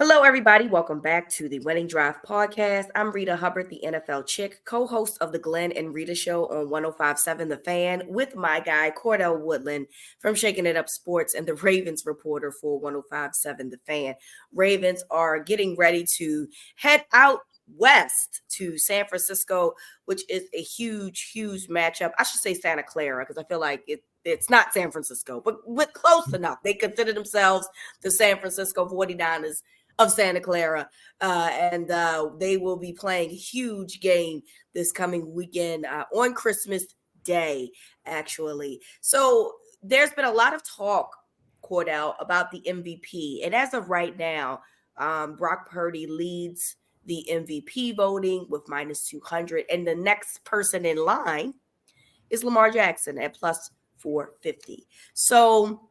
Hello, everybody. Welcome back to the Winning Drive podcast. I'm Reeta Hubbard, the NFL chick, co-host of the Glenn and Rita Show on 105.7 The Fan, with my guy Cordell Woodland from Shaking It Up Sports and the Ravens reporter for 105.7 The Fan. Ravens are getting ready to head out west to San Francisco, which is a huge matchup. I should say Santa Clara because I feel like it's not San Francisco, but close enough. They consider themselves the San Francisco 49ers of Santa Clara, and they will be playing a huge game this coming weekend on Christmas Day, actually. So there's been a lot of talk, Cordell, about the MVP, and as of right now, Brock Purdy leads the MVP voting with minus 200, and the next person in line is Lamar Jackson at plus 450. So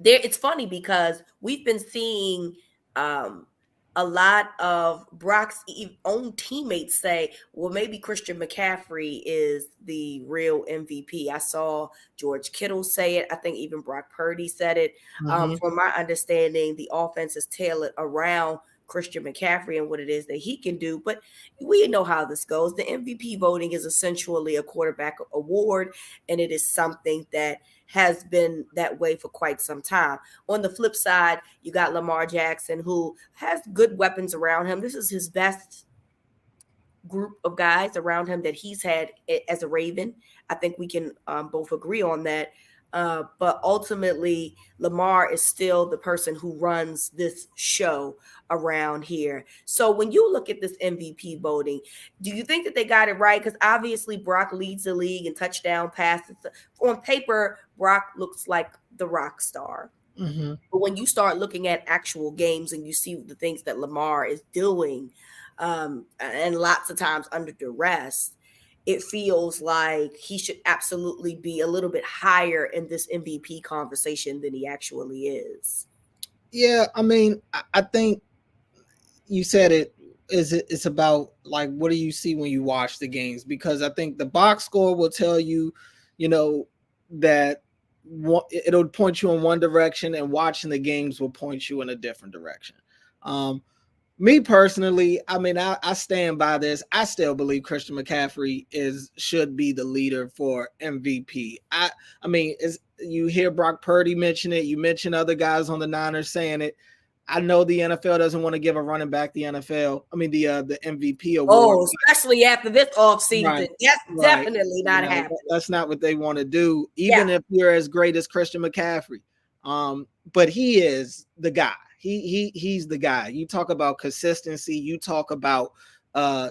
it's funny because we've been seeing a lot of Brock's own teammates say, well, maybe Christian McCaffrey is the real MVP. I saw George Kittle say it. I think even Brock Purdy said it. From my understanding, the offense is tailored around Christian McCaffrey and what it is that he can do. But we know how this goes. The MVP voting is essentially a quarterback award, and it is something that has been that way for quite some time. On the flip side, you got Lamar Jackson, who has good weapons around him. This is his best group of guys around him that he's had as a Raven. I think we can both agree on that. But ultimately, Lamar is still the person who runs this show around here. So when you look at this MVP voting, do you think that they got it right? Because obviously Brock leads the league in touchdown passes. On paper, Brock looks like the rock star. But when you start looking at actual games and you see the things that Lamar is doing, and lots of times under duress, it feels like he should absolutely be a little bit higher in this MVP conversation than he actually is. Yeah, I mean, I think you said it. It's about like, what do you see when you watch the games? Because I think the box score will tell you, that it'll point you in one direction, and watching the games will point you in a different direction. Me personally, I mean, I stand by this. I still believe Christian McCaffrey should be the leader for MVP. I mean, you hear Brock Purdy mention it. You mention other guys on the Niners saying it. I know the NFL doesn't want to give a running back the MVP award. Oh, especially after this offseason. Right. That's definitely not happening. That's not what they want to do, even if you're as great as Christian McCaffrey. But he is the guy. He's the guy. You talk about consistency. You talk about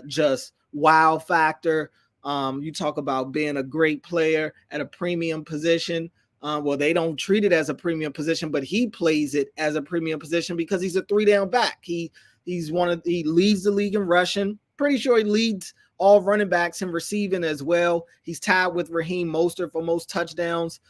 just wow factor. You talk about being a great player at a premium position. Well, they don't treat it as a premium position, but he plays it as a premium position because he's a 3-down back. He leads the league in rushing. Pretty sure he leads all running backs in receiving as well. He's tied with Raheem Mostert for most touchdowns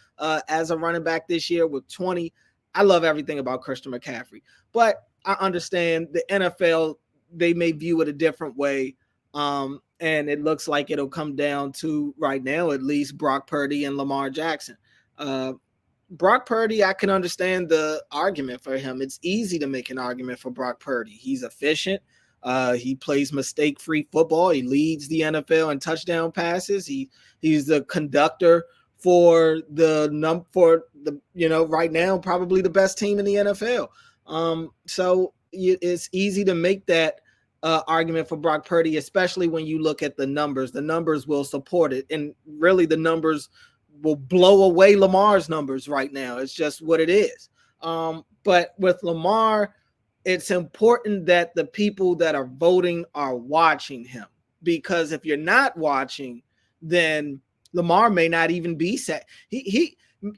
as a running back this year with 20. I love everything about Christian McCaffrey, but I understand the NFL, they may view it a different way. And it looks like it'll come down to, right now, at least, Brock Purdy and Lamar Jackson. Brock Purdy, I can understand the argument for him. It's easy to make an argument for Brock Purdy. He's efficient. He plays mistake-free football. He leads the NFL in touchdown passes. He's the conductor for right now, probably the best team in the NFL. So it's easy to make that argument for Brock Purdy, especially when you look at the numbers. The numbers will support it, and really the numbers will blow away Lamar's numbers right now. It's just what it is. But with Lamar, it's important that the people that are voting are watching him, because if you're not watching, then Lamar may not even be set.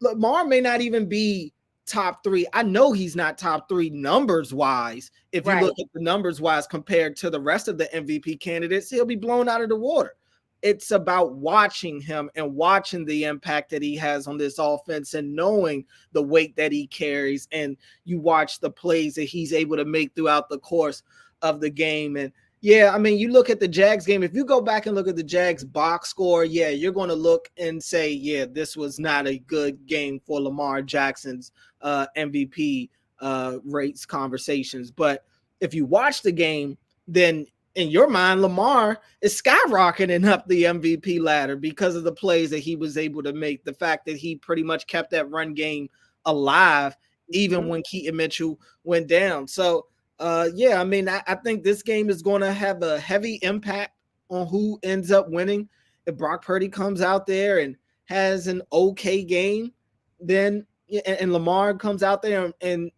Lamar may not even be top 3. I know he's not top 3 numbers wise. If you look at the numbers wise compared to the rest of the MVP candidates, he'll be blown out of the water. It's about watching him and watching the impact that he has on this offense and knowing the weight that he carries. And you watch the plays that he's able to make throughout the course of the game. And yeah, I mean, you look at the Jags game. If you go back and look at the Jags box score, yeah, you're going to look and say, yeah, this was not a good game for Lamar Jackson's MVP rates conversations. But if you watch the game, then in your mind, Lamar is skyrocketing up the MVP ladder because of the plays that he was able to make. The fact that he pretty much kept that run game alive, even when Keaton Mitchell went down. So, yeah, I mean, I think this game is going to have a heavy impact on who ends up winning. If Brock Purdy comes out there and has an okay game, then and Lamar comes out there and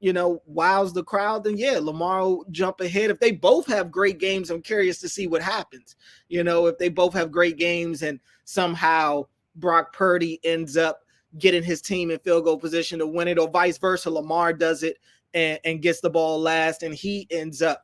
wows the crowd, then yeah, Lamar will jump ahead. If they both have great games, I'm curious to see what happens. If they both have great games and somehow Brock Purdy ends up getting his team in field goal position to win it, or vice versa, Lamar does it and gets the ball last and he ends up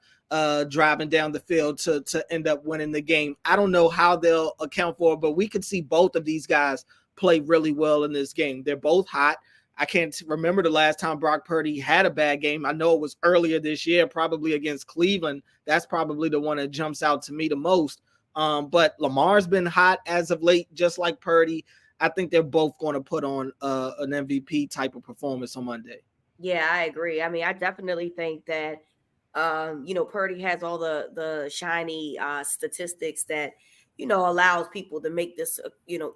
driving down the field to end up winning the game. I don't know how they'll account for it, but we could see both of these guys play really well in this game. They're both hot. I can't remember the last time Brock Purdy had a bad game. I know it was earlier this year, probably against Cleveland. That's probably the one that jumps out to me the most. But Lamar's been hot as of late, just like Purdy. I think they're both going to put on an MVP type of performance on Monday. Yeah, I agree. I mean, I definitely think that, Purdy has all the shiny statistics that, allows people to make this,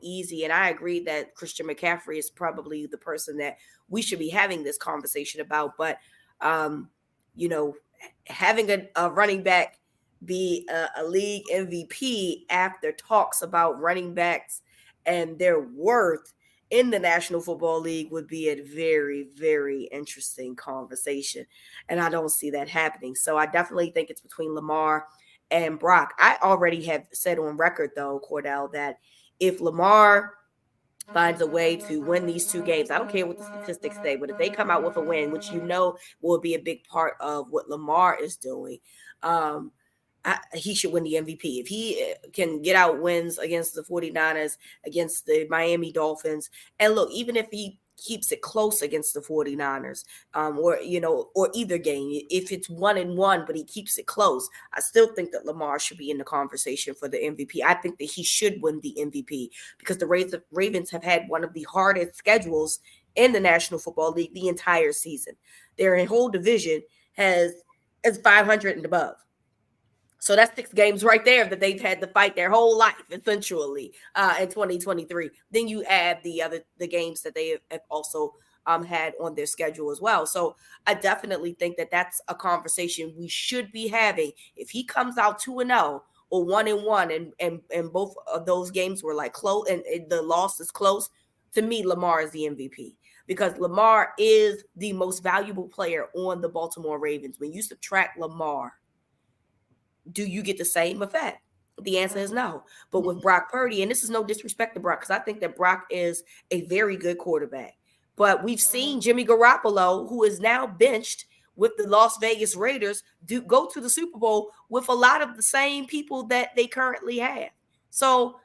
easy. And I agree that Christian McCaffrey is probably the person that we should be having this conversation about. But, having a running back be a league MVP after talks about running backs and their worth in the National Football League would be a very, very interesting conversation. And I don't see that happening. So I definitely think it's between Lamar and Brock. I already have said on record, though, Cordell, that if Lamar finds a way to win these two games, I don't care what the statistics say, but if they come out with a win, which will be a big part of what Lamar is doing, he should win the MVP. If he can get out wins against the 49ers, against the Miami Dolphins, and look, even if he keeps it close against the 49ers, or either game, if it's 1-1, but he keeps it close, I still think that Lamar should be in the conversation for the MVP. I think that he should win the MVP because the Ravens have had one of the hardest schedules in the National Football League the entire season. Their whole division is 500 and above. So that's 6 games right there that they've had to fight their whole life, essentially, in 2023. Then you add the games that they have also had on their schedule as well. So I definitely think that that's a conversation we should be having. If he comes out 2-0 or 1-1, and both of those games were like close, and the loss is close, to me, Lamar is the MVP. Because Lamar is the most valuable player on the Baltimore Ravens. When you subtract Lamar, do you get the same effect? The answer is no. But with Brock Purdy, and this is no disrespect to Brock, because I think that Brock is a very good quarterback. But we've seen Jimmy Garoppolo, who is now benched with the Las Vegas Raiders, go to the Super Bowl with a lot of the same people that they currently have. So,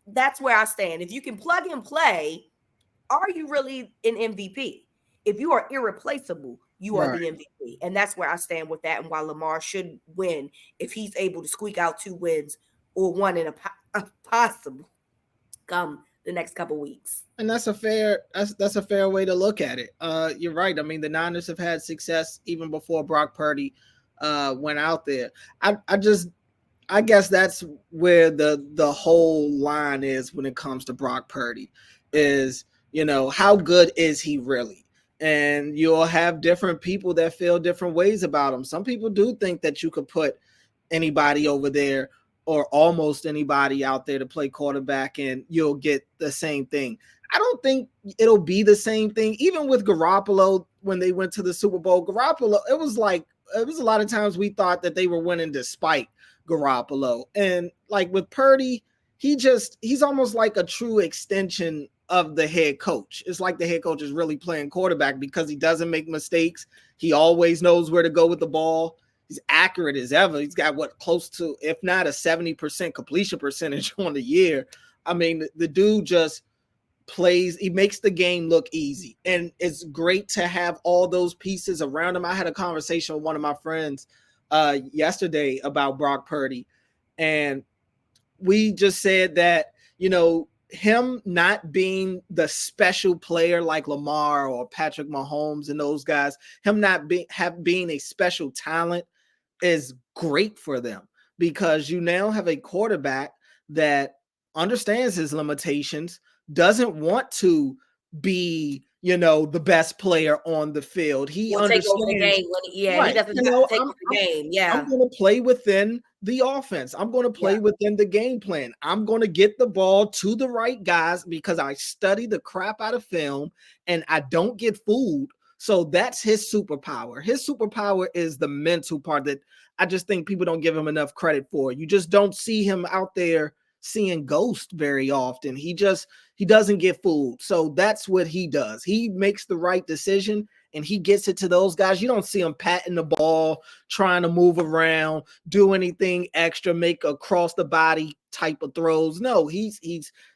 that's where I stand. If you can plug and play, are you really an MVP? If you are irreplaceable, you are the MVP. And that's where I stand with that, and why Lamar should win if he's able to squeak out 2 wins or one in a possible come the next couple weeks. And that's a fair way to look at it. You're right. I mean, the Niners have had success even before Brock Purdy went out there. I guess that's where the whole line is when it comes to Brock Purdy is, how good is he really? And you'll have different people that feel different ways about him. Some people do think that you could put anybody over there or almost anybody out there to play quarterback and you'll get the same thing. I don't think it'll be the same thing. Even with Garoppolo, when they went to the Super Bowl, Garoppolo, it was a lot of times we thought that they were winning despite Garoppolo. And like with Purdy, he's almost like a true extension of the head coach. It's like the head coach is really playing quarterback because he doesn't make mistakes. He always knows where to go with the ball. He's accurate as ever. He's got close to, if not a 70% completion percentage on the year. I mean, the dude just plays. He makes the game look easy. And it's great to have all those pieces around him. I had a conversation with one of my friends yesterday about Brock Purdy. And we just said that, him not being the special player like Lamar or Patrick Mahomes and those guys, him not being a special talent is great for them, because you now have a quarterback that understands his limitations, doesn't want to be, the best player on the field. He will take over the understands, game he right? doesn't have to take over the game. I'm going to play within the offense. I'm going to play within the game plan. I'm going to get the ball to the right guys because I study the crap out of film and I don't get fooled. So that's his superpower. His superpower is the mental part that I just think people don't give him enough credit for. You just don't see him out there seeing ghosts very often. He doesn't get fooled. So that's what he does. He makes the right decision and he gets it to those guys. You don't see him patting the ball, trying to move around, do anything extra, make across the body type of throws. No, he's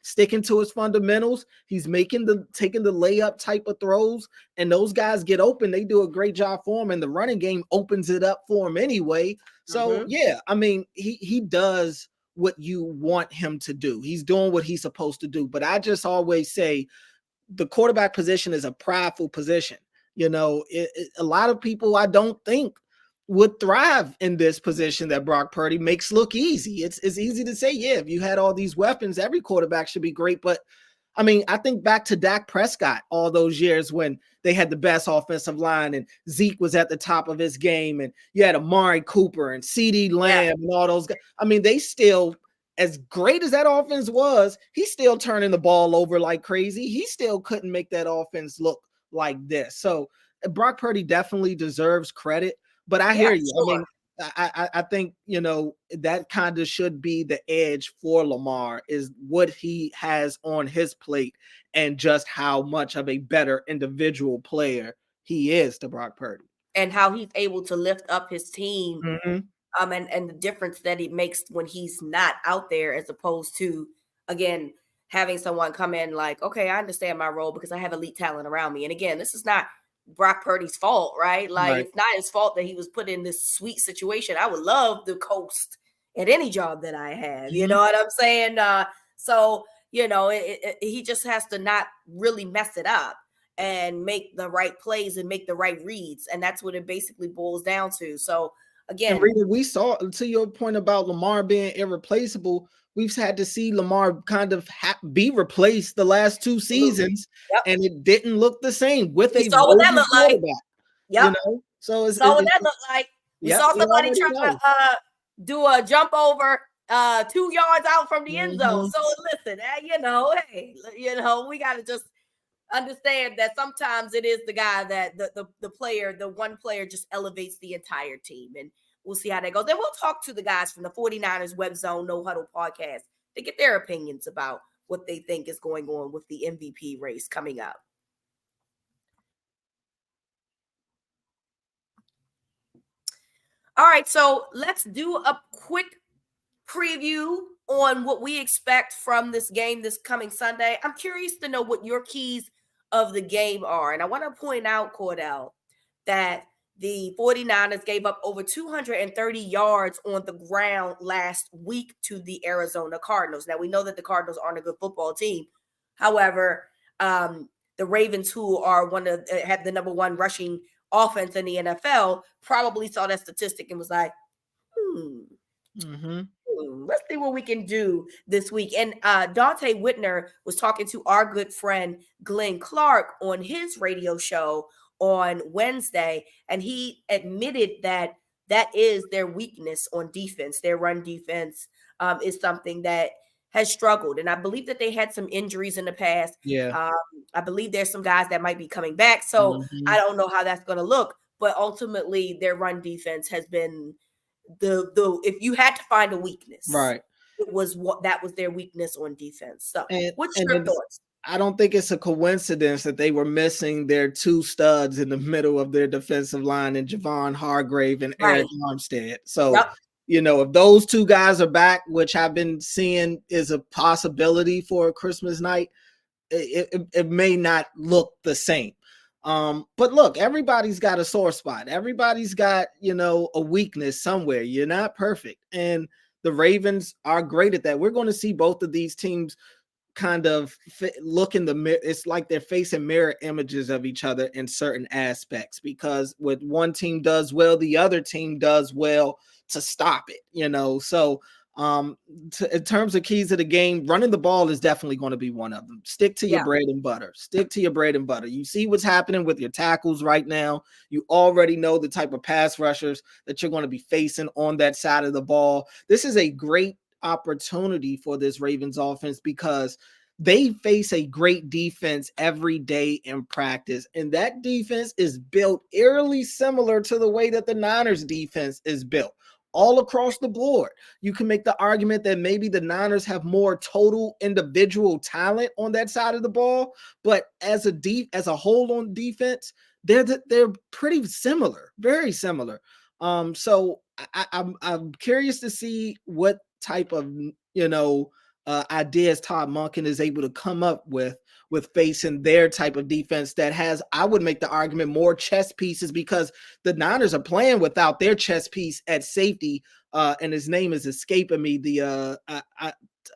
sticking to his fundamentals. He's taking the layup type of throws, and those guys get open. They do a great job for him, and the running game opens it up for him anyway. So yeah, I mean, he does what you want him to do. He's doing what he's supposed to do. But I just always say the quarterback position is a prideful position. A lot of people I don't think would thrive in this position that Brock Purdy makes look easy. It's easy to say, yeah, if you had all these weapons, every quarterback should be great. But I mean, I think back to Dak Prescott all those years when they had the best offensive line and Zeke was at the top of his game, and you had Amari Cooper and CeeDee Lamb and all those guys. I mean, they still, as great as that offense was, he's still turning the ball over like crazy. He still couldn't make that offense look like this. So Brock Purdy definitely deserves credit, but I hear you. Sure. I mean, I think, that kind of should be the edge for Lamar, is what he has on his plate and just how much of a better individual player he is to Brock Purdy. And how he's able to lift up his team. And the difference that he makes when he's not out there, as opposed to, again, having someone come in like, okay, I understand my role because I have elite talent around me. And again, this is not Brock Purdy's fault, right? Like, It's not his fault that he was put in this sweet situation. I would love to coast at any job that I have. You know what I'm saying? He just has to not really mess it up and make the right plays and make the right reads. And that's what it basically boils down to. So, again, Reeta, we saw, to your point about Lamar being irreplaceable, we've had to see Lamar kind of be replaced the last two seasons, and it didn't look the same with a what that looked like. So what that looked like. We saw somebody try to do a jump over 2 yards out from the end zone. So listen, we got to just understand that sometimes it is the guy that the one player just elevates the entire team, and we'll see how that goes. Then we'll talk to the guys from the 49ers Webzone No Huddle podcast to get their opinions about what they think is going on with the MVP race coming up. All right, so let's do a quick preview on what we expect from this game this coming Sunday. I'm curious to know what your keys of the game are. And I want to point out, Cordell, that the 49ers gave up over 230 yards on the ground last week to the Arizona Cardinals. Now, we know that the Cardinals aren't a good football team. However, the Ravens, who are have the number one rushing offense in the NFL, probably saw that statistic and was like, let's see what we can do this week. And Dante Whitner was talking to our good friend Glenn Clark on his radio show on Wednesday, and he admitted that is their weakness on defense. Their run defense is something that has struggled, and I believe that they had some injuries in the past. I believe there's some guys that might be coming back, so I don't know how that's going to look, but ultimately their run defense has been the if you had to find a weakness, right, it was that was their weakness on defense. So what's your thoughts? I don't think it's a coincidence that they were missing their two studs in the middle of their defensive line in Javon Hargrave and Eric Armstead. So, if those two guys are back, which I've been seeing is a possibility for Christmas night, it may not look the same. But look, everybody's got a sore spot. Everybody's got, a weakness somewhere. You're not perfect. And the Ravens are great at that. We're going to see both of these teams kind of look in the mirror. It's like they're facing mirror images of each other in certain aspects, because what one team does well, the other team does well to stop it, So in terms of keys of the game, running the ball is definitely going to be one of them. Stick to your bread and butter. Stick to your bread and butter. You see what's happening with your tackles right now. You already know the type of pass rushers that you're going to be facing on that side of the ball. This is a great opportunity for this Ravens offense, because they face a great defense every day in practice, and that defense is built eerily similar to the way that the Niners defense is built. All across the board, you can make the argument that maybe the Niners have more total individual talent on that side of the ball, but as a whole on defense, they're pretty similar, very similar. So I'm curious to see what type of ideas Todd Monken is able to come up with facing their type of defense that has, I would make the argument, more chess pieces, because the Niners are playing without their chess piece at safety, and his name is escaping me.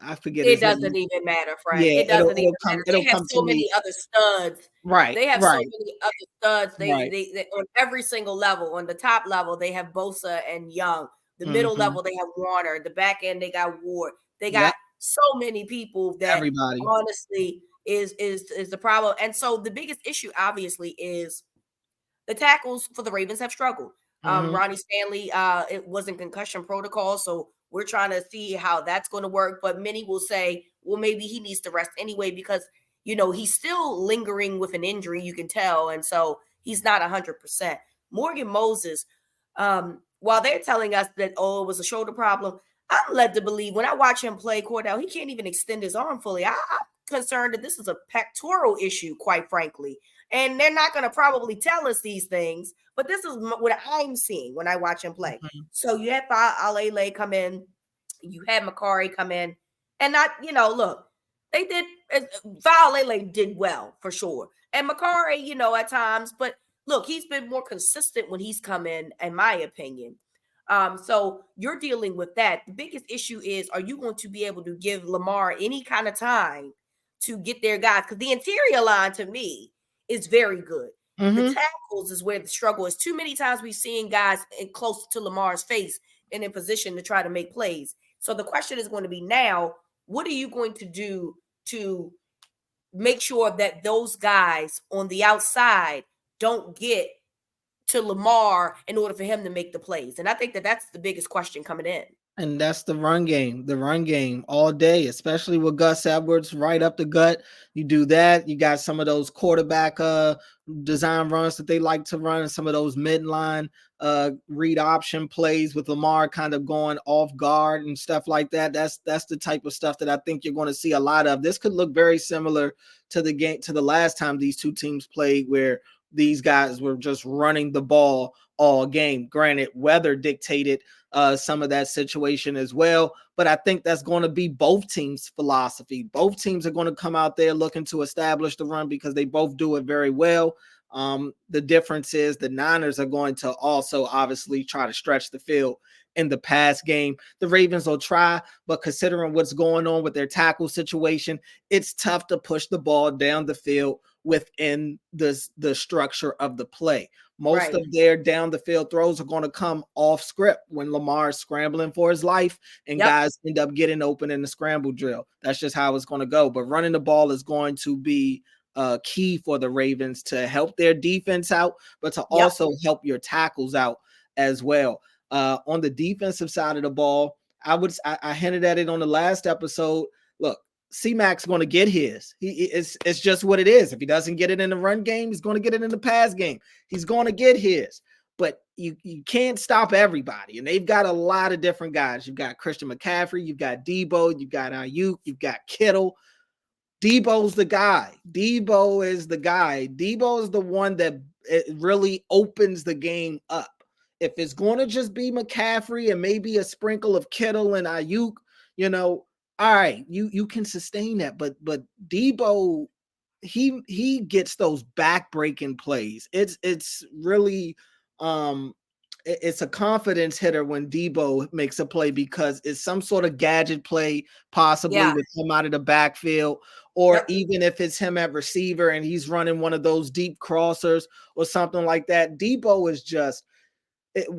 I forget it his name. It doesn't even matter, Frank. Yeah, It doesn't even matter. It'll They have come so to many me. other studs. Right. They have so many other studs. Right. They on every single level. On the top level, they have Bosa and Young. The middle level, they have Warner. The back end, they got Ward. They got so many people that everybody honestly is the problem. And so the biggest issue, obviously, is the tackles for the Ravens have struggled. Ronnie Stanley, it wasn't concussion protocol, so we're trying to see how that's going to work. But many will say, well, maybe he needs to rest anyway, because he's still lingering with an injury, you can tell, and so he's not 100%. Morgan Moses, while they're telling us that, it was a shoulder problem, I'm led to believe when I watch him play, Cordell, he can't even extend his arm fully. I'm concerned that this is a pectoral issue, quite frankly. And they're not going to probably tell us these things, but this is what I'm seeing when I watch him play. So you had Alele come in, you had Makari come in, and not, look, they did, Alele did well for sure. And Makari, at times, but look, he's been more consistent when he's come in my opinion. So you're dealing with that. The biggest issue is, are you going to be able to give Lamar any kind of time to get their guys? Because the interior line, to me, is very good. The tackles is where the struggle is. Too many times we've seen guys close to Lamar's face and in position to try to make plays. So the question is going to be now, what are you going to do to make sure that those guys on the outside don't get to Lamar in order for him to make the plays? And I think that that's the biggest question coming in. And that's the run game all day, especially with Gus Edwards right up the gut. You do that. You got some of those quarterback design runs that they like to run, and some of those midline read option plays with Lamar kind of going off guard and stuff like that. That's the type of stuff that I think you're going to see a lot of. This could look very similar to the last time these two teams played, where these guys were just running the ball all game. Granted, weather dictated some of that situation as well, but I think that's going to be both teams' philosophy. Both teams are going to come out there looking to establish the run, because they both do it very well. The difference is the Niners are going to also obviously try to stretch the field in the pass game. The Ravens will try, but considering what's going on with their tackle situation, it's tough to push the ball down the field within the structure of the play. Most of their down the field throws are going to come off script when Lamar is scrambling for his life, and guys end up getting open in the scramble drill. That's just how it's going to go. But running the ball is going to be key for the Ravens to help their defense out, but to also help your tackles out as well. On the defensive side of the ball, I hinted at it on the last episode. Look, C-Mac's going to get his. It's just what it is. If he doesn't get it in the run game, he's going to get it in the pass game. He's going to get his. But you can't stop everybody. And they've got a lot of different guys. You've got Christian McCaffrey. You've got Deebo. You've got Ayuk. You've got Kittle. Deebo's the guy. Deebo is the guy. Deebo is the one that it really opens the game up. If it's going to just be McCaffrey and maybe a sprinkle of Kittle and Ayuk, all right, you can sustain that, but Deebo, he gets those back-breaking plays. It's really it's a confidence hitter when Deebo makes a play because it's some sort of gadget play, possibly with him out of the backfield, or even if it's him at receiver and he's running one of those deep crossers or something like that. Deebo is just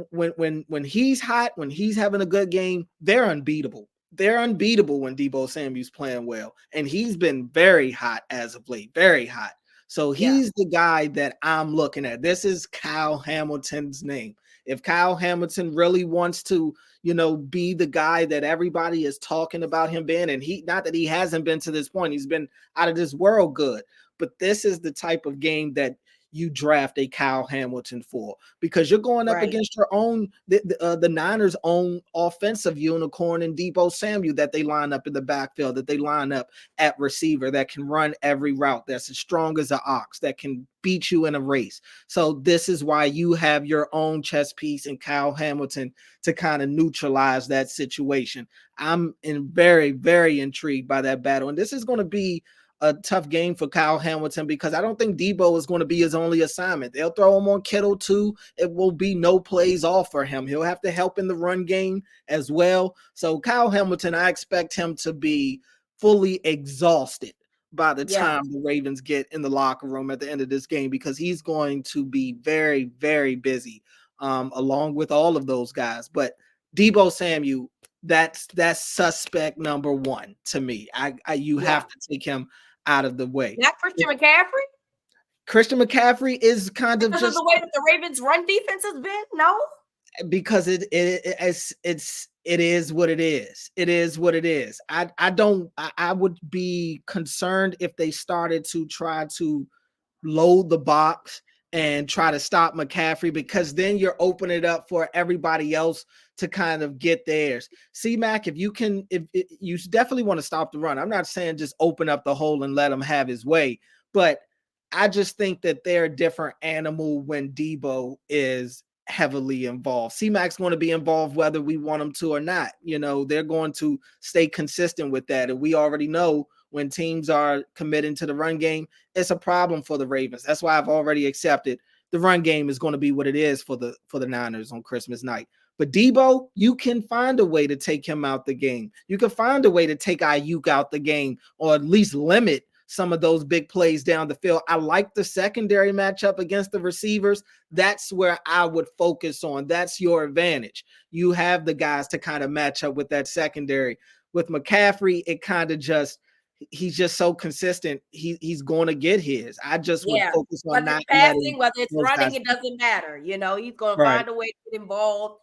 when he's hot, when he's having a good game, they're unbeatable. They're unbeatable when Deebo Samuel's playing well, and he's been very hot as of late, very hot. So he's the guy that I'm looking at. This is Kyle Hamilton's name. If Kyle Hamilton really wants to, be the guy that everybody is talking about him being, and not that he hasn't been to this point, he's been out of this world good, but this is the type of game that you draft a Kyle Hamilton for, because you're going up against your own, the Niners' own offensive unicorn in Deebo Samuel that they line up in the backfield, that they line up at receiver, that can run every route, that's as strong as an ox, that can beat you in a race. So this is why you have your own chess piece in Kyle Hamilton to kind of neutralize that situation. I'm very, very intrigued by that battle. And this is going to be a tough game for Kyle Hamilton because I don't think Deebo is going to be his only assignment. They'll throw him on Kittle too. It will be no plays off for him. He'll have to help in the run game as well. So Kyle Hamilton, I expect him to be fully exhausted by the time the Ravens get in the locker room at the end of this game, because he's going to be very, very busy along with all of those guys. But Deebo Samuel, that's suspect number one to me. You have to take him out of the way. Not Christian McCaffrey? Christian McCaffrey is kind of because just of the way that the Ravens' run defense has been. No, because it is what it is. It is what it is. I would be concerned if they started to try to load the box and try to stop McCaffrey, because then you're opening it up for everybody else to kind of get theirs. C-Mac, if you definitely want to stop the run. I'm not saying just open up the hole and let him have his way, but I just think that they're a different animal when Deebo is heavily involved. C-Mac's going to be involved whether we want him to or not. They're going to stay consistent with that. And we already know when teams are committing to the run game, it's a problem for the Ravens. That's why I've already accepted the run game is going to be what it is for the Niners on Christmas night. But Deebo, you can find a way to take him out the game. You can find a way to take Ayuk out the game, or at least limit some of those big plays down the field. I like the secondary matchup against the receivers. That's where I would focus on. That's your advantage. You have the guys to kind of match up with that secondary. With McCaffrey, it kind of just, he's just so consistent. He's going to get his. I just would focus on not passing, whether it's running, it doesn't matter. He's going to find a way to get involved.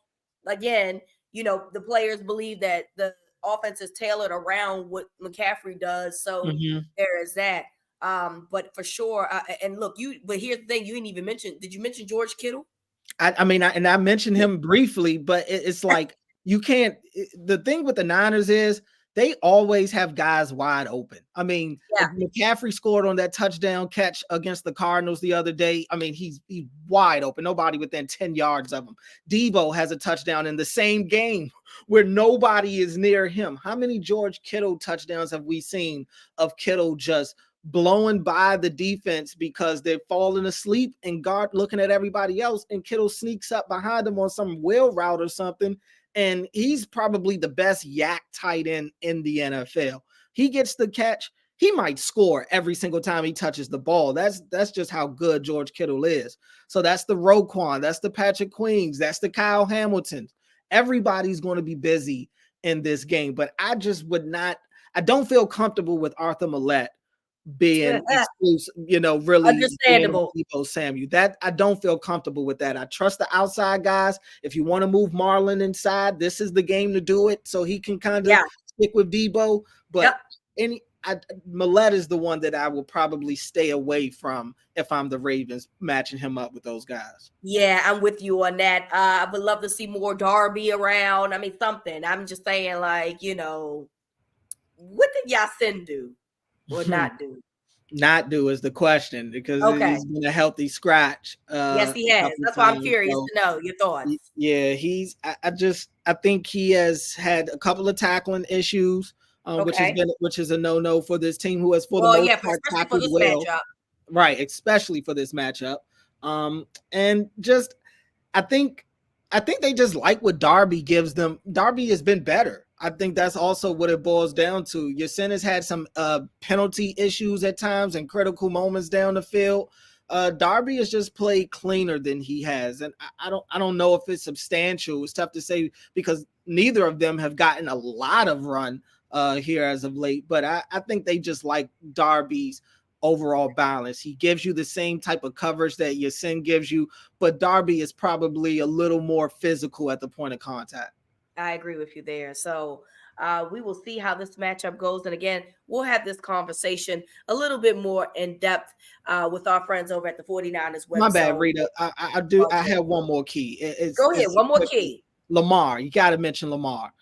Again, the players believe that the offense is tailored around what McCaffrey does. So there is that. But for sure, and look, but here's the thing: you didn't even mention. Did you mention George Kittle? I mentioned him briefly, but it's like you can't. The thing with the Niners is they always have guys wide open. McCaffrey scored on that touchdown catch against the Cardinals the other day. He's wide open. Nobody within 10 yards of him. Deebo has a touchdown in the same game where nobody is near him. How many George Kittle touchdowns have we seen of Kittle just blowing by the defense because they're falling asleep and guard looking at everybody else, and Kittle sneaks up behind them on some wheel route or something? And he's probably the best yak tight end in the NFL. He gets the catch. He might score every single time he touches the ball. That's just how good George Kittle is. So that's the Roquan. That's the Patrick Queens. That's the Kyle Hamiltons. Everybody's going to be busy in this game. But I don't feel comfortable with Arthur Millette being exclusive, really understandable. Deebo Samuel. That I don't feel comfortable with that. I trust the outside guys. If you want to move Marlon inside, this is the game to do it, so he can kind of stick with Deebo. But Millette is the one that I will probably stay away from if I'm the Ravens, matching him up with those guys. Yeah, I'm with you on that. I would love to see more Darby around. Something. I'm just saying, what did Yasin do? Or not do? Not do is the question, because he's been a healthy scratch. Yes, he has. That's why I'm curious to know your thoughts. Yeah, I think he has had a couple of tackling issues, which is a no-no for this team, who has for the most part tackled well. Matchup. Right, especially for this matchup. And just I think I think they just like what Darby gives them. Darby has been better. I think that's also what it boils down to. Yasin has had some penalty issues at times and critical moments down the field. Darby has just played cleaner than he has, and I don't know if it's substantial. It's tough to say because neither of them have gotten a lot of run here as of late. But I think they just like Darby's overall balance. He gives you the same type of coverage that Yasin gives you, but Darby is probably a little more physical at the point of contact. I agree with you there. So we will see how this matchup goes. And again, we'll have this conversation a little bit more in depth with our friends over at the 49ers website. My bad, Reeta. I do. Okay. I have one more key. Go ahead. One more key. Lamar. You got to mention Lamar.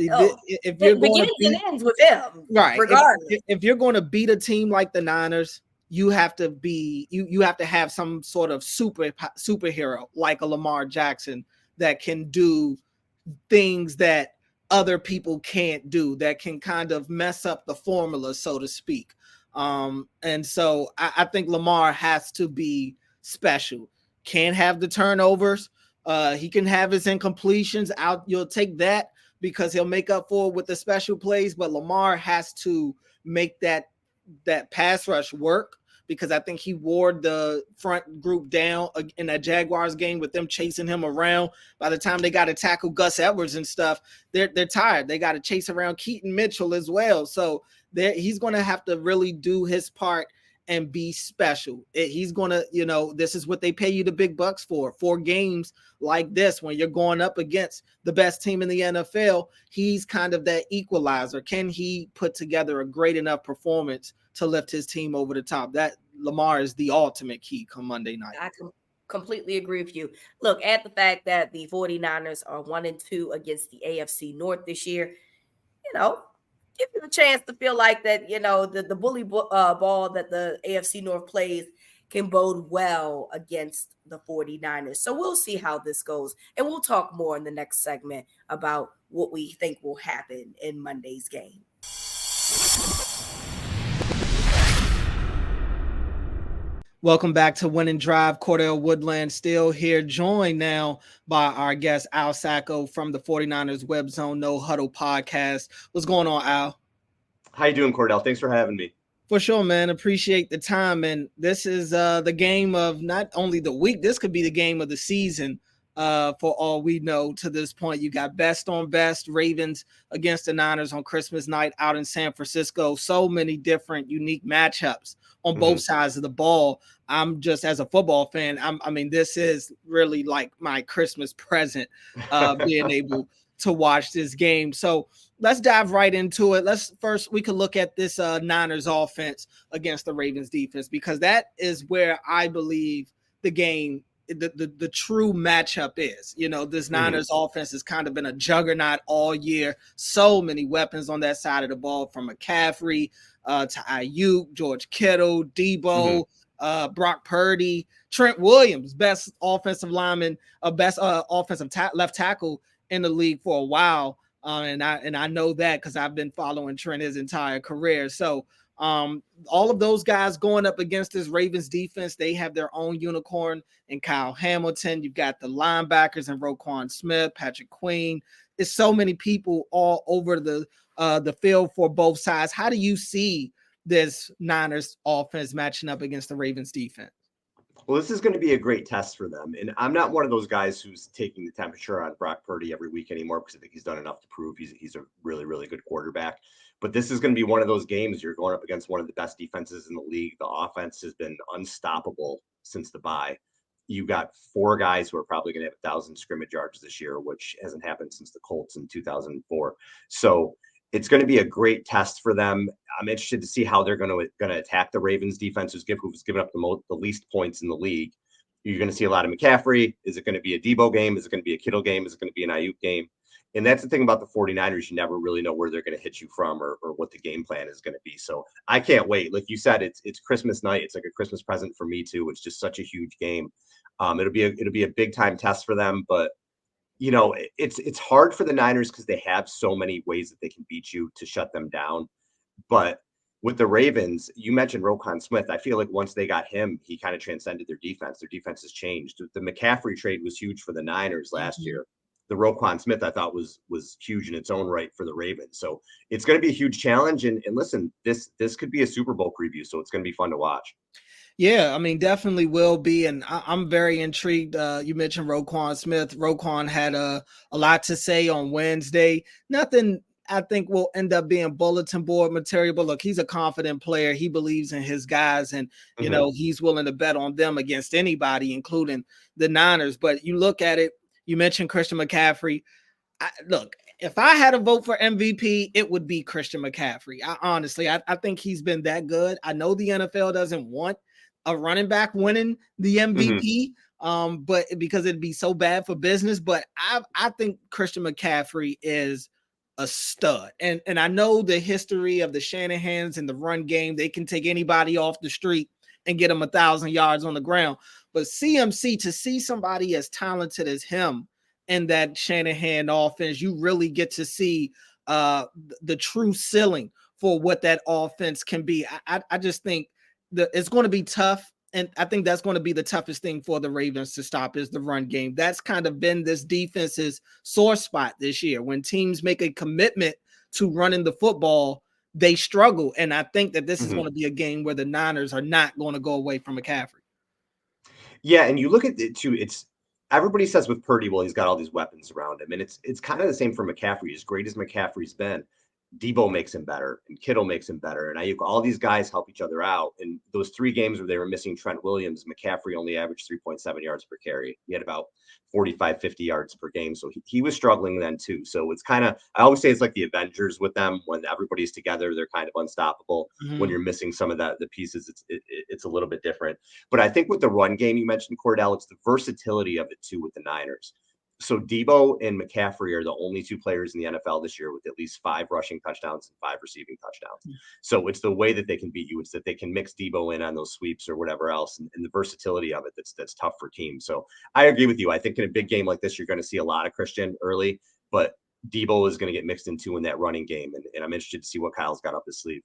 Oh, if you're going to beat, and ends with him, right? Regardless, if you're going to beat a team like the Niners, you have to be you have to have some sort of superhero like a Lamar Jackson that can do things that other people can't do, that can kind of mess up the formula, so to speak. And so I think Lamar has to be special. Can't have the turnovers. He can have his incompletions out. You'll take that because he'll make up for it with the special plays. But Lamar has to make that pass rush work, because I think he wore the front group down in that Jaguars game with them chasing him around. By the time they got to tackle Gus Edwards and stuff, they're tired. They got to chase around Keaton Mitchell as well. So he's going to have to really do his part and be special. He's going to, this is what they pay you the big bucks for games like this, when you're going up against the best team in the NFL. He's kind of that equalizer. Can he put together a great enough performance to lift his team over the top? That Lamar is the ultimate key come Monday night. I completely agree with you. Look at the fact that the 49ers are 1-2 against the AFC North this year. Give you a chance to feel like that, the bully ball that the AFC North plays can bode well against the 49ers. So we'll see how this goes. And we'll talk more in the next segment about what we think will happen in Monday's game. Welcome back to Win and Drive. Cordell Woodland still here, joined now by our guest, Al Sacco from the 49ers Webzone No Huddle podcast. What's going on, Al? How you doing, Cordell? Thanks for having me. For sure, man. Appreciate the time. And this is the game of not only the week, this could be the game of the season for all we know to this point. You got best on best, Ravens against the Niners on Christmas night out in San Francisco. So many different unique matchups on both sides of the ball. I'm just, as a football fan, this is really like my Christmas present, being able to watch this game. So let's dive right into it. We could look at this Niners offense against the Ravens defense, because that is where I believe the game, the true matchup is. This Niners offense has kind of been a juggernaut all year. So many weapons on that side of the ball, from McCaffrey to Ayuk, George Kittle, Deebo, Brock Purdy, Trent Williams, best offensive lineman, best offensive left tackle in the league for a while. And I know that because I've been following Trent his entire career. So all of those guys going up against this Ravens defense, they have their own unicorn in Kyle Hamilton. You've got the linebackers and Roquan Smith, Patrick Queen. There's so many people all over the field for both sides. How do you see this Niners offense matching up against the Ravens defense? Well, this is going to be a great test for them. And I'm not one of those guys who's taking the temperature on Brock Purdy every week anymore, because I think he's done enough to prove he's a really, really good quarterback. But this is going to be one of those games you're going up against one of the best defenses in the league. The offense has been unstoppable since the bye. You got four guys who are probably going to have 1,000 scrimmage yards this year, which hasn't happened since the Colts in 2004. So it's going to be a great test for them. I'm interested to see how they're going to attack the Ravens defense, who's given up the least points in the league. You're going to see a lot of McCaffrey. Is it going to be a Deebo game? Is it going to be a Kittle game? Is it going to be an Ayuk game? And that's the thing about the 49ers. You never really know where they're going to hit you from, or what the game plan is going to be. So I can't wait. Like you said, it's Christmas night. It's like a Christmas present for me too. It's just such a huge game. It'll be a big time test for them, but it's hard for the Niners because they have so many ways that they can beat you to shut them down. But with the Ravens, you mentioned Roquan Smith. I feel like once they got him, he kind of transcended their defense. Their defense has changed. The McCaffrey trade was huge for the Niners last year. The Roquan Smith, I thought, was huge in its own right for the Ravens. So it's going to be a huge challenge. And listen, this could be a Super Bowl preview, so it's going to be fun to watch. Yeah, I mean, definitely will be. And I'm very intrigued. You mentioned Roquan Smith. Roquan had a lot to say on Wednesday. Nothing I think will end up being bulletin board material, but look, he's a confident player. He believes in his guys, and you know, he's willing to bet on them against anybody, including the Niners. But you look at it, you mentioned Christian McCaffrey. Look, if I had a vote for MVP, it would be Christian McCaffrey. Honestly, I think he's been that good. I know the NFL doesn't want a running back winning the MVP, but because it'd be so bad for business. But I think Christian McCaffrey is a stud. And I know the history of the Shanahans and the run game. They can take anybody off the street and get them 1,000 yards on the ground. But CMC, to see somebody as talented as him in that Shanahan offense, you really get to see the true ceiling for what that offense can be. I just think it's going to be tough. And I think that's going to be the toughest thing for the Ravens to stop is the run game. That's kind of been this defense's sore spot this year. When teams make a commitment to running the football, they struggle. And I think that this is going to be a game where the Niners are not going to go away from McCaffrey. Yeah, and you look at it too, it's everybody says with Purdy, well, he's got all these weapons around him. And it's kind of the same for McCaffrey. As great as McCaffrey's been, Deebo makes him better and Kittle makes him better. And all these guys help each other out. And those 3 games where they were missing Trent Williams, McCaffrey only averaged 3.7 yards per carry. He had about 45, 50 yards per game. So he was struggling then too. So it's kind of, I always say it's like the Avengers with them. When everybody's together, they're kind of unstoppable. When you're missing some of the pieces, it's a little bit different. But I think with the run game, you mentioned Cordell, it's the versatility of it too with the Niners. So Deebo and McCaffrey are the only 2 players in the NFL this year with at least 5 rushing touchdowns and 5 receiving touchdowns. So it's the way that they can beat you. It's that they can mix Deebo in on those sweeps or whatever else, and the versatility of it that's tough for teams. So I agree with you. I think in a big game like this, you're going to see a lot of Christian early, but Deebo is going to get mixed into in that running game, and I'm interested to see what Kyle's got up his sleeve.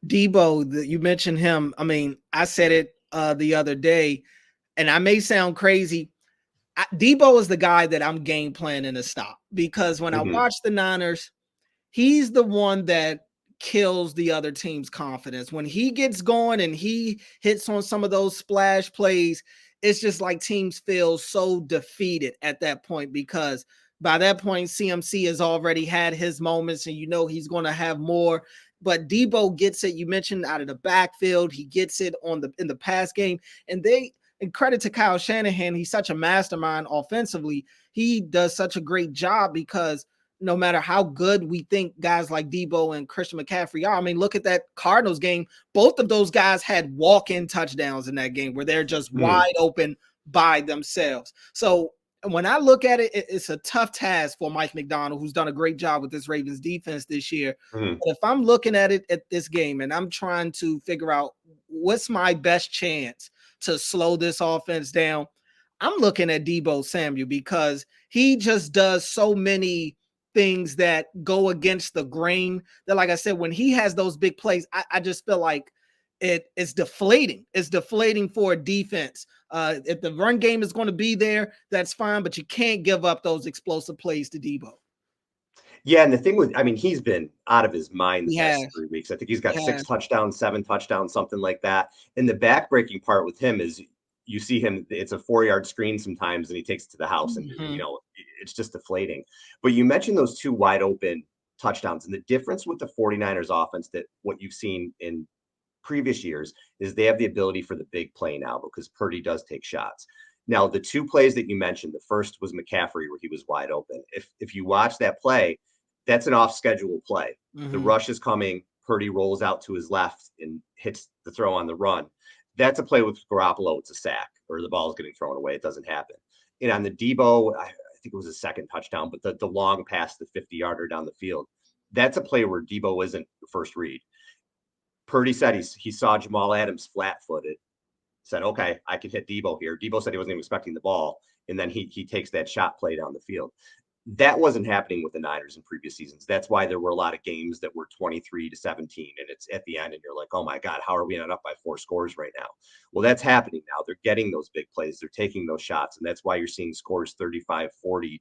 Deebo, you mentioned him. I mean, I said it the other day, and I may sound crazy. Deebo is the guy that I'm game planning to stop, because when I watch the Niners, he's the one that kills the other team's confidence. When he gets going and he hits on some of those splash plays, it's just like teams feel so defeated at that point, because by that point, CMC has already had his moments and you know he's going to have more. But Deebo gets it. You mentioned out of the backfield, he gets it in the pass game, and credit to Kyle Shanahan, he's such a mastermind offensively. He does such a great job, because no matter how good we think guys like Deebo and Christian McCaffrey are, I mean, look at that Cardinals game. Both of those guys had walk-in touchdowns in that game where they're just wide open by themselves. So when I look at it, it's a tough task for Mike McDonald, who's done a great job with this Ravens defense this year. But if I'm looking at it at this game and I'm trying to figure out what's my best chance to slow this offense down, I'm looking at Deebo Samuel, because he just does so many things that go against the grain that, like I said, when he has those big plays, I just feel like it's deflating. It's deflating for a defense. If the run game is going to be there, that's fine, but you can't give up those explosive plays to Deebo. Yeah, and the thing with, I mean, he's been out of his mind the past 3 weeks. I think he's got 6 touchdowns, 7 touchdowns, something like that. And the backbreaking part with him is you see him, it's a 4-yard screen sometimes, and he takes it to the house, and you know, it's just deflating. But you mentioned those 2 wide open touchdowns, and the difference with the 49ers offense that what you've seen in previous years is they have the ability for the big play now, because Purdy does take shots. Now, the 2 plays that you mentioned, the first was McCaffrey where he was wide open. If you watch that play, that's an off-schedule play. The rush is coming. Purdy rolls out to his left and hits the throw on the run. That's a play with Garoppolo. It's a sack, or the ball is getting thrown away. It doesn't happen. And on the Deebo, I think it was a second touchdown, but the long pass, the 50-yarder down the field, that's a play where Deebo isn't the first read. Purdy said he saw Jamal Adams flat-footed, said, okay, I can hit Deebo here. Deebo said he wasn't even expecting the ball, and then he takes that shot play down the field. That wasn't happening with the Niners in previous seasons. That's why there were a lot of games that were 23-17, and it's at the end, and you're like, oh my God, how are we not up by 4 scores right now? Well, that's happening now. They're getting those big plays. They're taking those shots, and that's why you're seeing scores 35-40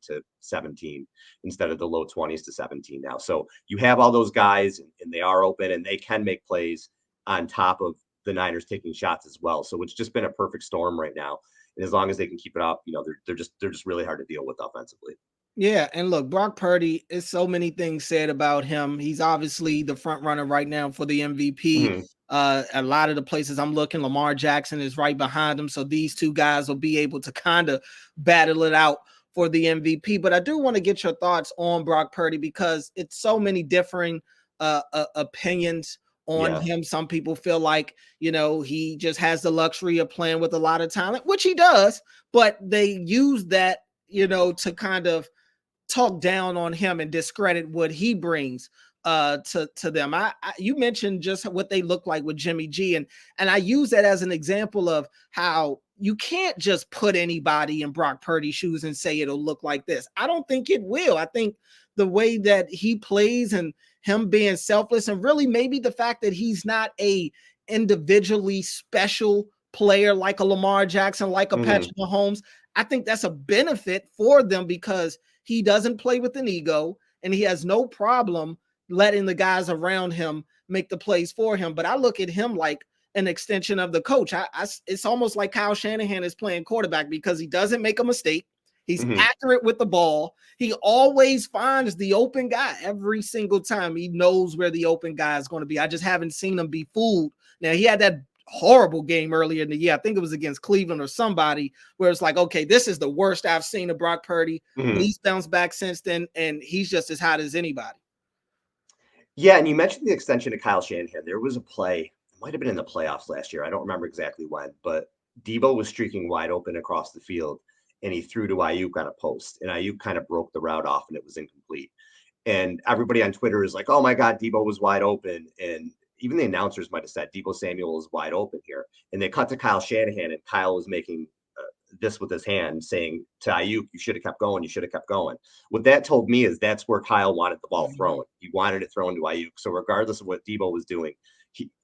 to 17 instead of the low 20s to 17 now. So you have all those guys, and they are open, and they can make plays on top of the Niners taking shots as well. So it's just been a perfect storm right now. And as long as they can keep it up, they're just really hard to deal with offensively. Yeah, and look, Brock Purdy, is so many things said about him. He's obviously the front runner right now for the MVP. Mm-hmm. A lot of the places I'm looking, Lamar Jackson is right behind him. So these two guys will be able to kind of battle it out for the MVP. But I do want to get your thoughts on Brock Purdy because it's so many differing opinions on him. Some people feel like, he just has the luxury of playing with a lot of talent, which he does, but they use that, to kind of talk down on him and discredit what he brings to them. You mentioned just what they look like with Jimmy G, and I use that as an example of how you can't just put anybody in Brock Purdy's shoes and say it'll look like this. I don't think it will. I think the way that he plays and him being selfless, and really maybe the fact that he's not a individually special player like a Lamar Jackson, like a Patrick Mahomes, I think that's a benefit for them because he doesn't play with an ego, and he has no problem letting the guys around him make the plays for him. But I look at him like an extension of the coach. It's almost like Kyle Shanahan is playing quarterback because he doesn't make a mistake. He's accurate with the ball. He always finds the open guy every single time. He knows where the open guy is going to be. I just haven't seen him be fooled. Now, he had that horrible game earlier in the year. I think it was against Cleveland or somebody, where it's like, okay, this is the worst I've seen of Brock Purdy. But he's bounced back since then, and he's just as hot as anybody. Yeah, and you mentioned the extension of Kyle Shanahan. There was a play, it might have been in the playoffs last year. I don't remember exactly when, but Deebo was streaking wide open across the field, and he threw to Ayuk on a post, and Ayuk kind of broke the route off, and it was incomplete. And everybody on Twitter is like, oh my God, Deebo was wide open. And even the announcers might have said Deebo Samuel is wide open here. And they cut to Kyle Shanahan, and Kyle was making this with his hand, saying to Ayuk, you should have kept going. You should have kept going. What that told me is that's where Kyle wanted the ball thrown. He wanted it thrown to Ayuk. So regardless of what Deebo was doing,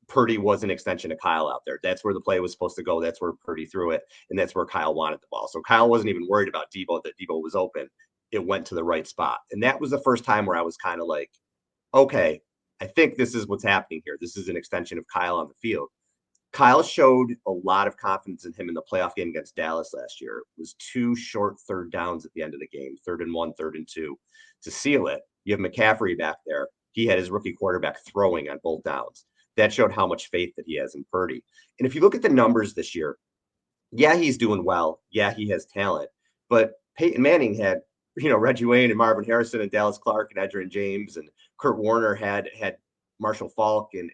Purdy was an extension of Kyle out there. That's where the play was supposed to go. That's where Purdy threw it. And that's where Kyle wanted the ball. So Kyle wasn't even worried about Deebo, that Deebo was open. It went to the right spot. And that was the first time where I was kind of like, okay, I think this is what's happening here. This is an extension of Kyle on the field. Kyle showed a lot of confidence in him in the playoff game against Dallas last year. It was 2 short third downs at the end of the game, 3rd and 1, 3rd and 2 to seal it. You have McCaffrey back there. He had his rookie quarterback throwing on both downs. That showed how much faith that he has in Purdy. And if you look at the numbers this year, yeah, he's doing well. Yeah, he has talent. But Peyton Manning had, Reggie Wayne and Marvin Harrison and Dallas Clark and Edgerrin James, and Kurt Warner had Marshall Faulk and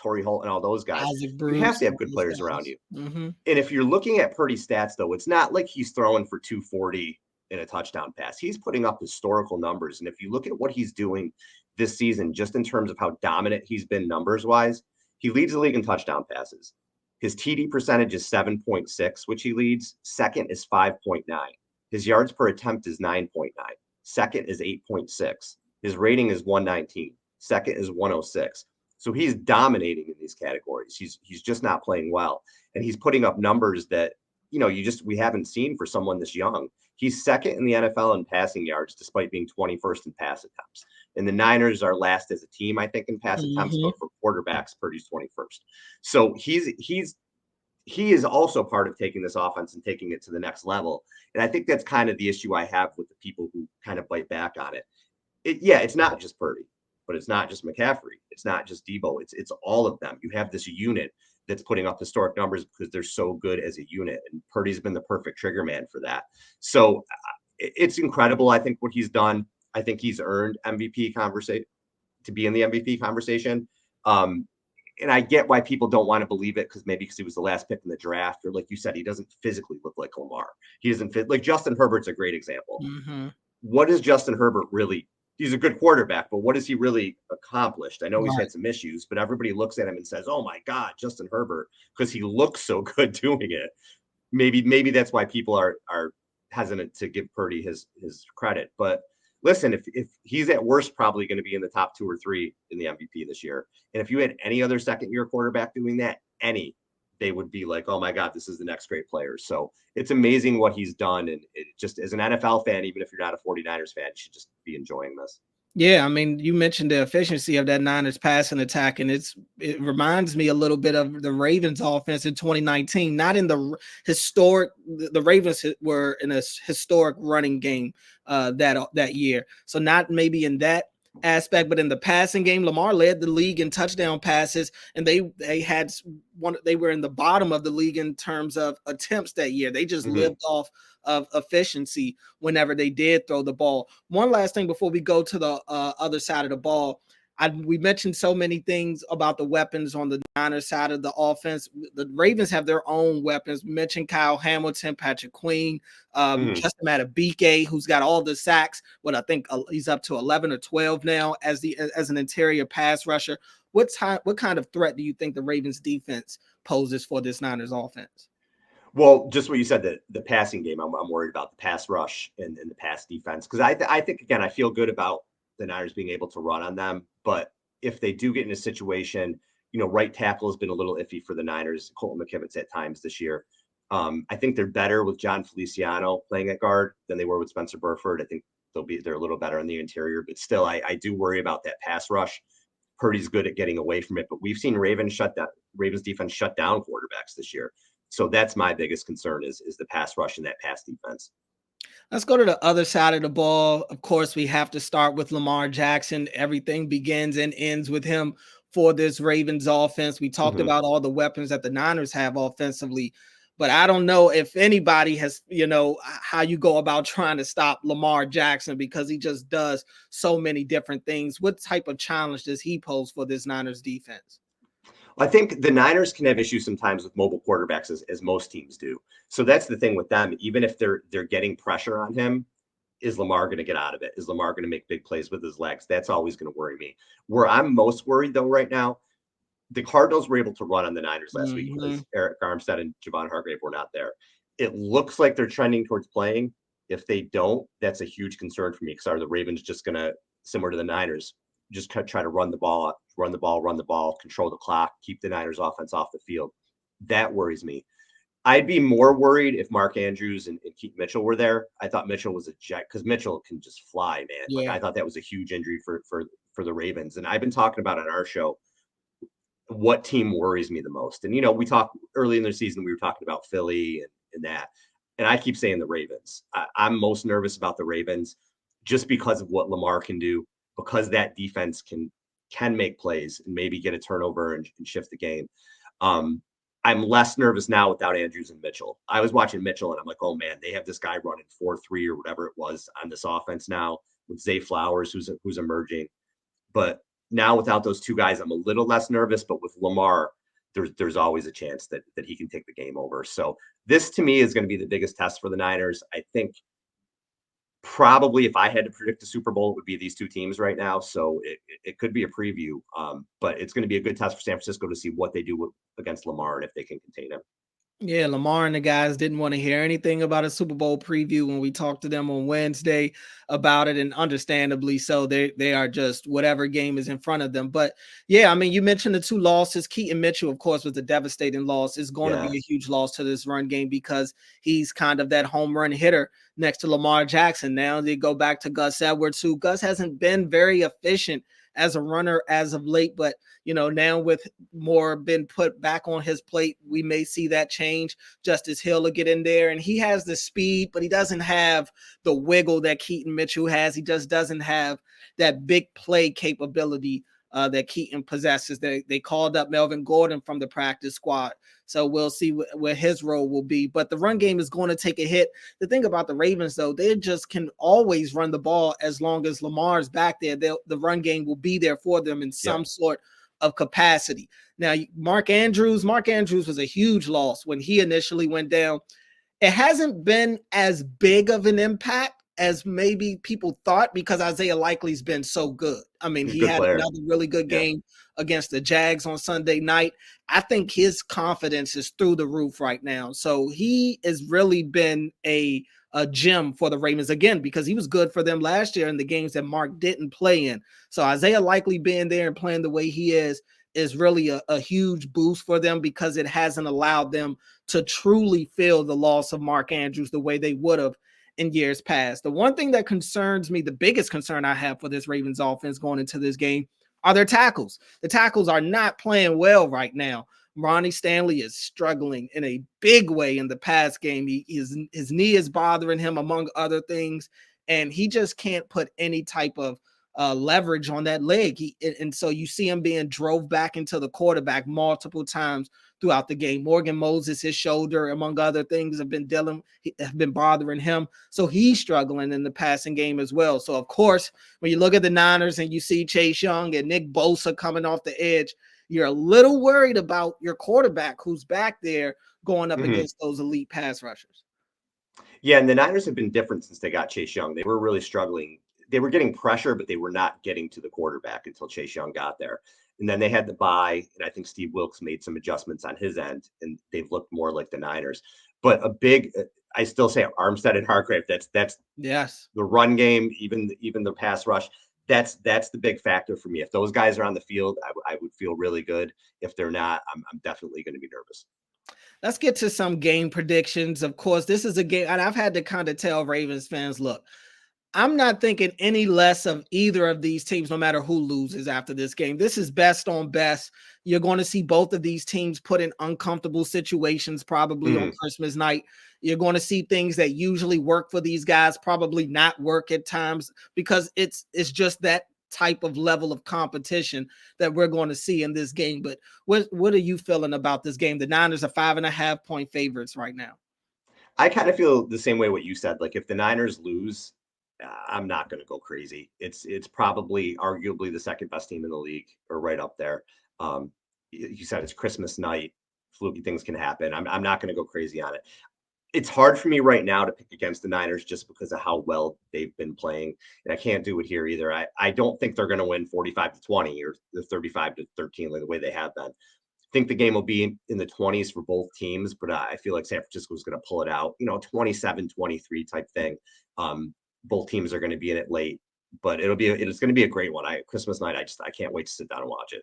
Torrey Holt and all those guys. Bruce, you have to have good players around you. And if you're looking at Purdy's stats, though, it's not like he's throwing for 240 in a touchdown pass. He's putting up historical numbers. And if you look at what he's doing this season, just in terms of how dominant he's been numbers-wise, he leads the league in touchdown passes. His TD percentage is 7.6, which he leads. Second is 5.9. His yards per attempt is 9.9. Second is 8.6. His rating is 119. Second is 106. So he's dominating in these categories. He's just not playing well. And he's putting up numbers that, we haven't seen for someone this young. He's second in the NFL in passing yards, despite being 21st in pass attempts. And the Niners are last as a team, I think, in pass attempts, but for quarterbacks, Purdy's 21st. So he is also part of taking this offense and taking it to the next level. And I think that's kind of the issue I have with the people who kind of bite back on it. It's not just Purdy, but it's not just McCaffrey. It's not just Deebo. It's all of them. You have this unit that's putting up historic numbers because they're so good as a unit. And Purdy's been the perfect trigger man for that. So it's incredible, I think, what he's done. I think he's earned MVP conversation to be in the MVP conversation. And I get why people don't want to believe it, because he was the last pick in the draft, or like you said, he doesn't physically look like Lamar. He doesn't fit like Justin Herbert's a great example. What is Justin Herbert really? He's a good quarterback, but what has he really accomplished? I know he's had some issues, but everybody looks at him and says, oh my God, Justin Herbert, because he looks so good doing it. Maybe that's why people are hesitant to give Purdy his credit. But listen, if he's at worst probably going to be in the top 2 or 3 in the MVP this year. And if you had any other second-year quarterback doing that, they would be like, oh my God, this is the next great player. So it's amazing what he's done. And it just, as an NFL fan, even if you're not a 49ers fan, you should just be enjoying this. Yeah, I mean, you mentioned the efficiency of that Niners passing attack, and it reminds me a little bit of the Ravens offense in 2019. Not in the historic, the Ravens were in a historic running game that year. So not maybe in that aspect, but in the passing game, Lamar led the league in touchdown passes, and they were in the bottom of the league in terms of attempts that year. They just lived off of efficiency whenever they did throw the ball. One last thing before we go to the other side of the ball. We mentioned so many things about the weapons on the Niners side of the offense. The Ravens have their own weapons. We mentioned Kyle Hamilton, Patrick Queen, Justin Matabike, who's got all the sacks. I think he's up to 11 or 12 now as an interior pass rusher. What kind of threat do you think the Ravens defense poses for this Niners offense? Well, just what you said, the passing game, I'm worried about the pass rush and the pass defense. Because I think, again, I feel good about the Niners being able to run on them. But if they do get in a situation, right tackle has been a little iffy for the Niners. Colton McKivitz at times this year. I think they're better with John Feliciano playing at guard than they were with Spencer Burford. I think they're a little better in the interior. But still, I do worry about that pass rush. Purdy's good at getting away from it. But we've seen Ravens defense shut down quarterbacks this year. So that's my biggest concern is the pass rush and that pass defense. Let's go to the other side of the ball. Of course, we have to start with Lamar Jackson. Everything begins and ends with him for this Ravens offense. We talked about all the weapons that the Niners have offensively, but I don't know if anybody has, how you go about trying to stop Lamar Jackson because he just does so many different things. What type of challenge does he pose for this Niners defense? I think the Niners can have issues sometimes with mobile quarterbacks, as most teams do. So that's the thing with them. Even if they're getting pressure on him, is Lamar going to get out of it? Is Lamar going to make big plays with his legs? That's always going to worry me. Where I'm most worried, though, right now, the Cardinals were able to run on the Niners last week because Eric Armstead and Javon Hargrave were not there. It looks like they're trending towards playing. If they don't, that's a huge concern for me because are the Ravens just going to, similar to the Niners, just try to run the ball, control the clock, keep the Niners offense off the field? That worries me. I'd be more worried if Mark Andrews and Keaton Mitchell were there. I thought Mitchell was a jet because Mitchell can just fly, man. Yeah. Like I thought that was a huge injury for the Ravens. And I've been talking about on our show what team worries me the most. And, we talked early in the season, we were talking about Philly and that. And I keep saying the Ravens. I'm most nervous about the Ravens just because of what Lamar can do, because that defense can make plays and maybe get a turnover and shift the game. I'm less nervous now without Andrews and Mitchell. I was watching Mitchell and I'm like, oh man, they have this guy running 4-3 or whatever it was on this offense now with Zay Flowers, who's emerging. But now without those two guys, I'm a little less nervous. But with Lamar, there's always a chance that he can take the game over. So this to me is going to be the biggest test for the Niners. I think probably if I had to predict the Super Bowl, it would be these two teams right now. So it could be a preview, but it's going to be a good test for San Francisco to see what they do against Lamar and if they can contain him. Yeah, Lamar and the guys didn't want to hear anything about a Super Bowl preview when we talked to them on Wednesday about it, and understandably so. They are just whatever game is in front of them. But yeah, I mean, you mentioned the two losses. Keaton Mitchell, of course, was a devastating loss. It's going to be a huge loss to this run game because he's kind of that home run hitter next to Lamar Jackson. Now they go back to Gus Edwards, who Gus hasn't been very efficient as a runner as of late, but now with more been put back on his plate, we may see that change. Justice Hill will get in there, and he has the speed, but he doesn't have the wiggle that Keaton Mitchell has. He just doesn't have that big play capability that Keaton possesses. They called up Melvin Gordon from the practice squad, so we'll see where his role will be. But the run game is going to take a hit. The thing about the Ravens, though, they just can always run the ball as long as Lamar's back there. The run game will be there for them in some sort of capacity. Now, Mark Andrews was a huge loss when he initially went down. It hasn't been as big of an impact as maybe people thought because Isaiah Likely's been so good. I mean, he had another really good game against the Jags on Sunday night. I think his confidence is through the roof right now. So he has really been a a gem for the Ravens again, because he was good for them last year in the games that Mark didn't play in. So Isaiah likely being there and playing the way he is really a huge boost for them, because it hasn't allowed them to truly feel the loss of Mark Andrews the way they would have in years past. The one thing that concerns me, the biggest concern I have for this Ravens offense going into this game, are their tackles. The tackles are not playing well right now. Ronnie Stanley is struggling in a big way in the pass game. His knee is bothering him, among other things, and he just can't put any type of leverage on that leg. And so you see him being drove back into the quarterback multiple times throughout the game. Morgan Moses, his shoulder, among other things, have been bothering him. So he's struggling in the passing game as well. So of course, when you look at the Niners and you see Chase Young and Nick Bosa coming off the edge, you're a little worried about your quarterback who's back there going up against those elite pass rushers. Yeah, and the Niners have been different since they got Chase Young. They were really struggling. They were getting pressure, but they were not getting to the quarterback until Chase Young got there. And then they had the bye, and I think Steve Wilkes made some adjustments on his end, and they've looked more like the Niners. But I still say Armstead and Hargrave. That's yes, the run game, even the pass rush. That's the big factor for me. If those guys are on the field, I would feel really good. If they're not, I'm definitely going to be nervous. Let's get to some game predictions. Of course, this is a game, and I've had to kind of tell Ravens fans, look, I'm not thinking any less of either of these teams, no matter who loses after this game. This is best on best. You're going to see both of these teams put in uncomfortable situations, probably on Christmas night. You're going to see things that usually work for these guys probably not work at times, because it's just that type of level of competition that we're going to see in this game. But what are you feeling about this game? The Niners are 5.5-point favorites right now. I kind of feel the same way what you said. Like, if the Niners lose, I'm not going to go crazy. It's probably arguably the second best team in the league, or right up there. You said it's Christmas night. Fluky things can happen. I'm not going to go crazy on it. It's hard for me right now to pick against the Niners just because of how well they've been playing. And I can't do it here either. I don't think they're going to win 45-20 or the 35-13 like the way they have been. I think the game will be in the 20s for both teams, but I feel like San Francisco is going to pull it out, 27-23 type thing. Both teams are going to be in it late, but it's going to be a great one. Christmas night, I can't wait to sit down and watch it.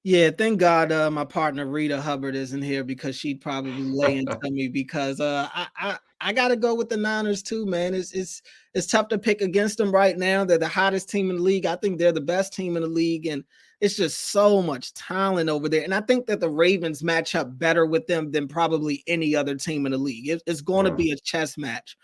Yeah, thank God my partner Reeta Hubbard isn't here, because she'd probably lay into me, because I gotta go with the Niners too, man. It's tough to pick against them right now. They're the hottest team in the league. I think they're the best team in the league, and it's just so much talent over there. And I think that the Ravens match up better with them than probably any other team in the league. It's going to be a chess match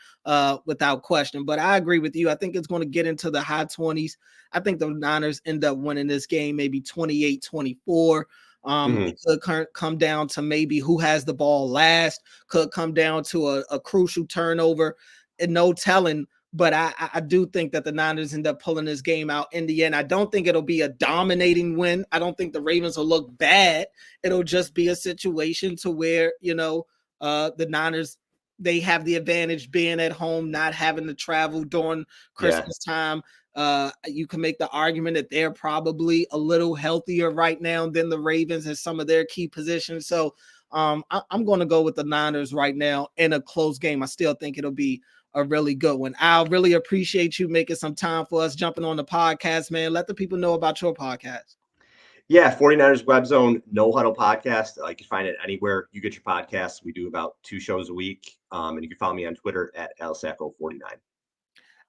without question. But I agree with you. I think it's going to get into the high 20s. I think the Niners end up winning this game maybe 28-24. It could come down to maybe who has the ball last, could come down to a crucial turnover, and no telling. But I do think that the Niners end up pulling this game out in the end. I don't think it'll be a dominating win. I don't think the Ravens will look bad. It'll just be a situation to where, the Niners, they have the advantage being at home, not having to travel during Christmas time. You can make the argument that they're probably a little healthier right now than the Ravens in some of their key positions. So I'm going to go with the Niners right now in a close game. I still think it'll be a really good one. I'll really appreciate you making some time for us, jumping on the podcast, man. Let the people know about your podcast. Yeah, 49ers Webzone No Huddle podcast. You can find it anywhere you get your podcasts. We do about 2 shows a week. And you can follow me on Twitter at Sacco49.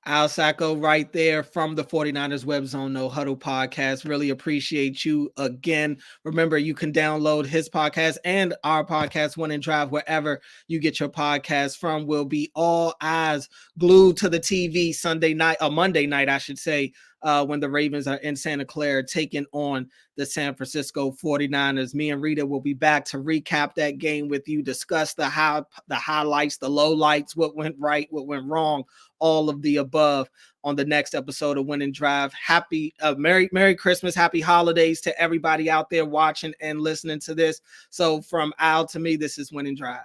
Al Sacco right there from the 49ers Webzone No Huddle podcast. Really appreciate you again. Remember, you can download his podcast and our podcast, Win and Drive, wherever you get your podcast from. We'll be all eyes glued to the TV Monday night, I should say, when the Ravens are in Santa Clara taking on the San Francisco 49ers. Me and Reeta will be back to recap that game with you, discuss the highlights, the lowlights, what went right, what went wrong, all of the above on the next episode of Win and Drive. Happy Merry Christmas, happy holidays to everybody out there watching and listening to this. So from Al to me, this is Win and Drive.